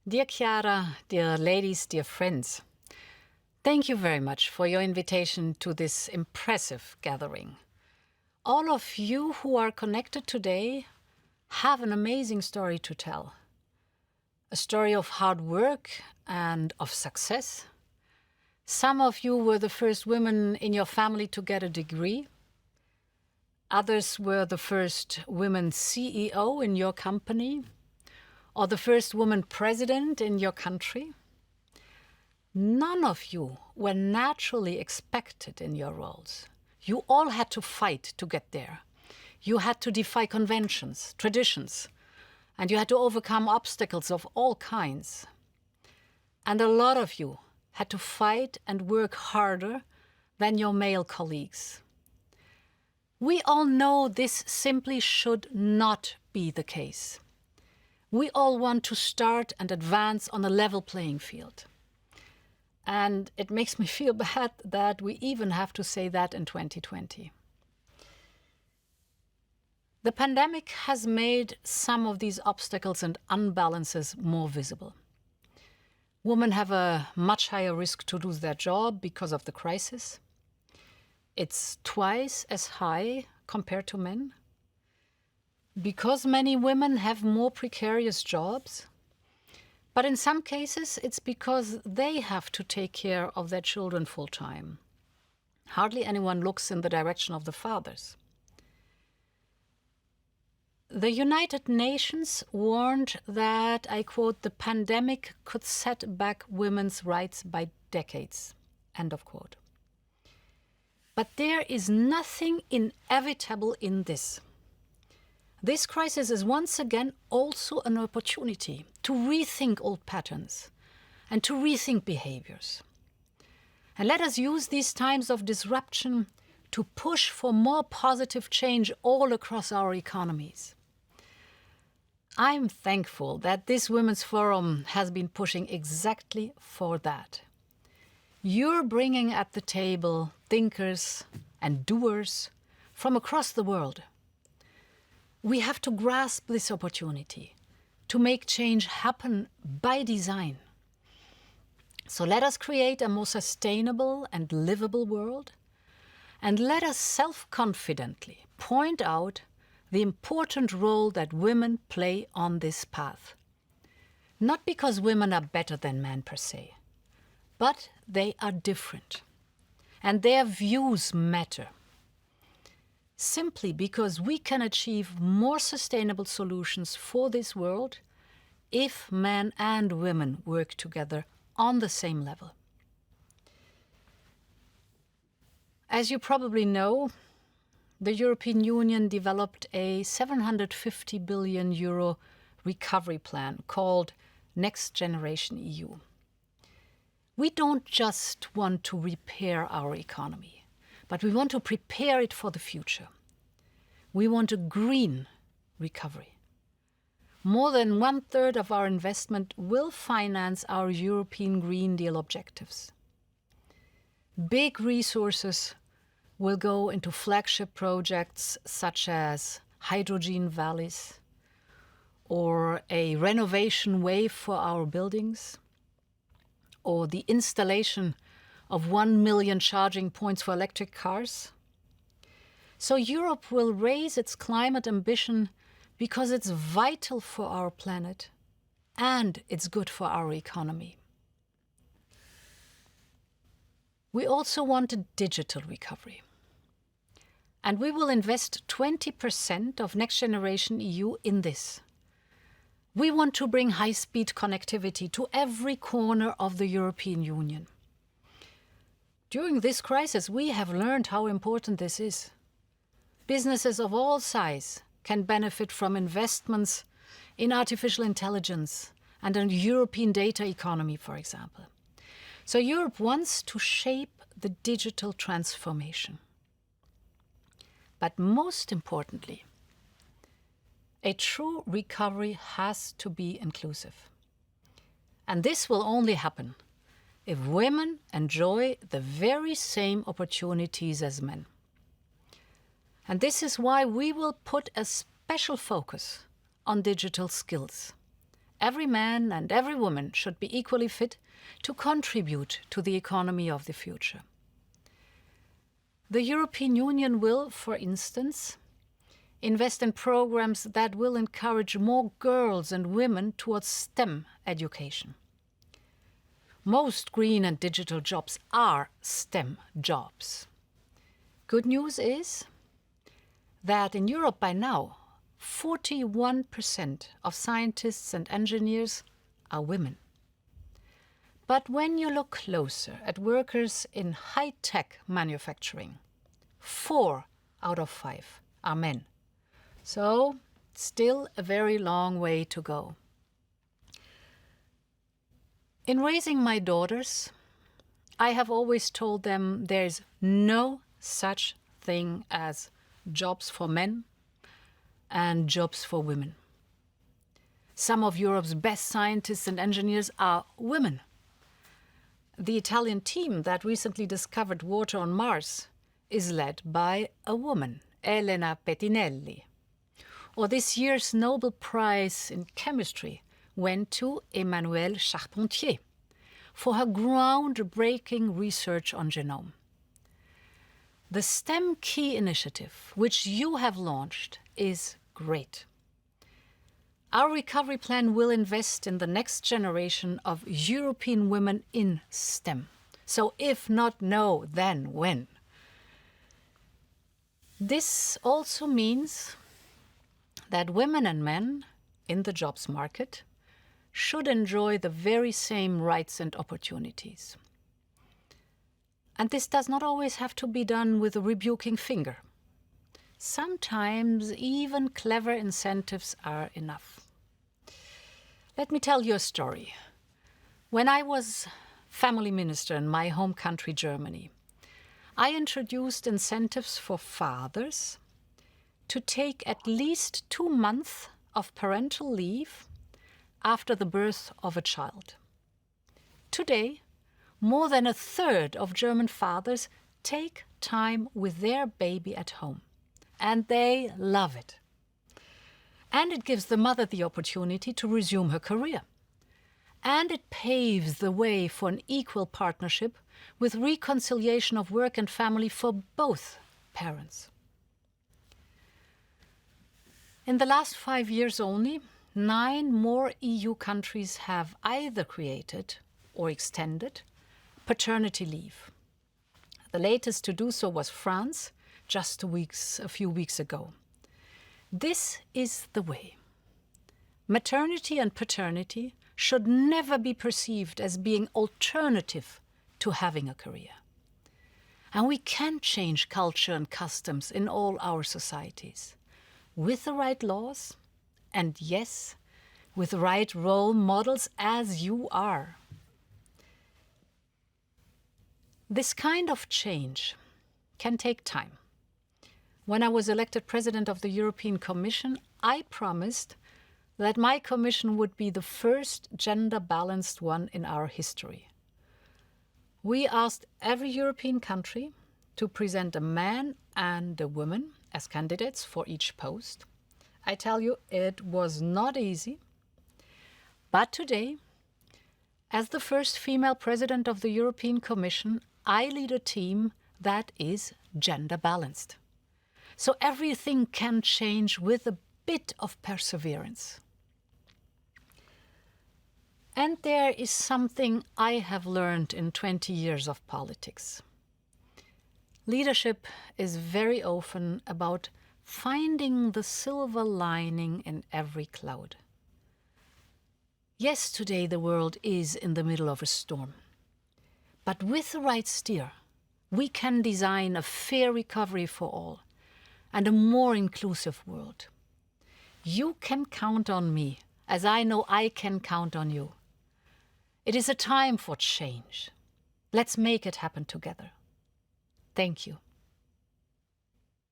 Dear Chiara, dear ladies, dear friends, thank you very much for your invitation to this impressive gathering. All of you who are connected today have an amazing story to tell. A story of hard work and of success. Some of you were the first women in your family to get a degree. Others were the first women CEO in your company, or the first woman president in your country. None of you were naturally expected in your roles. You all had to fight to get there. You had to defy conventions, traditions, and you had to overcome obstacles of all kinds. And a lot of you had to fight and work harder than your male colleagues. We all know this simply should not be the case. We all want to start and advance on a level playing field. And it makes me feel bad that we even have to say that in 2020. The pandemic has made some of these obstacles and unbalances more visible. Women have a much higher risk to lose their job because of the crisis. It's twice as high compared to men. Because many women have more precarious jobs. But in some cases, it's because they have to take care of their children full time. Hardly anyone looks in the direction of the fathers. The United Nations warned that, I quote, the pandemic could set back women's rights by decades, end of quote. But there is nothing inevitable in this. This crisis is once again also an opportunity to rethink old patterns and to rethink behaviors. And let us use these times of disruption to push for more positive change all across our economies. I'm thankful that this Women's Forum has been pushing exactly for that. You're bringing at the table thinkers and doers from across the world. We have to grasp this opportunity to make change happen by design. So let us create a more sustainable and livable world, and let us self-confidently point out the important role that women play on this path. Not because women are better than men per se, but they are different, and their views matter. Simply because we can achieve more sustainable solutions for this world if men and women work together on the same level. As you probably know, the European Union developed a 750 billion euro recovery plan called Next Generation EU. We don't just want to repair our economy, but we want to prepare it for the future. We want a green recovery. More than 1/3 of our investment will finance our European Green Deal objectives. Big resources will go into flagship projects such as hydrogen valleys or a renovation wave for our buildings or the installation of 1 million charging points for electric cars. So Europe will raise its climate ambition because it's vital for our planet and it's good for our economy. We also want a digital recovery. And we will invest 20% of Next Generation EU in this. We want to bring high-speed connectivity to every corner of the European Union. During this crisis, we have learned how important this is. Businesses of all size can benefit from investments in artificial intelligence and a European data economy, for example. So Europe wants to shape the digital transformation. But most importantly, a true recovery has to be inclusive. And this will only happen if women enjoy the very same opportunities as men. And this is why we will put a special focus on digital skills every man and every woman should be equally fit to contribute to the economy of the future. The European Union will, for instance, invest in programs that will encourage more girls and women towards STEM education. Most green and digital jobs are STEM jobs. Good news is that in Europe by now, 41% of scientists and engineers are women. But when you look closer at workers in high-tech manufacturing, 4 out of 5 are men. So, still a very long way to go. In raising my daughters, I have always told them there's no such thing as jobs for men and jobs for women. Some of Europe's best scientists and engineers are women. The Italian team that recently discovered water on Mars is led by a woman, Elena Pettinelli. Or this year's Nobel Prize in Chemistry went to Emmanuelle Charpentier for her groundbreaking research on genome. The STEM Key initiative, which you have launched, is great. Our recovery plan will invest in the next generation of European women in STEM. So if not now, then when? This also means that women and men in the jobs market should enjoy the very same rights and opportunities. And this does not always have to be done with a rebuking finger. Sometimes even clever incentives are enough. Let me tell you a story. When I was family minister in my home country, Germany, I introduced incentives for fathers to take at least 2 months of parental leave after the birth of a child. Today, more than 1/3 of German fathers take time with their baby at home, and they love it. And it gives the mother the opportunity to resume her career. And it paves the way for an equal partnership with reconciliation of work and family for both parents. In the last 5 years only, 9 more EU countries have either created or extended paternity leave. The latest to do so was France, just a few weeks ago. This is the way. Maternity and paternity should never be perceived as being alternative to having a career. And we can change culture and customs in all our societies with the right laws and, yes, with the right role models as you are. This kind of change can take time. When I was elected president of the European Commission, I promised that my commission would be the first gender-balanced one in our history. We asked every European country to present a man and a woman as candidates for each post. I tell you, it was not easy. But today, as the first female president of the European Commission, I lead a team that is gender-balanced. So everything can change with a bit of perseverance. And there is something I have learned in 20 years of politics. Leadership is very often about finding the silver lining in every cloud. Yes, today the world is in the middle of a storm. But with the right steer, we can design a fair recovery for all and a more inclusive world. You can count on me, as I know I can count on you. It is a time for change. Let's make it happen together. Thank you.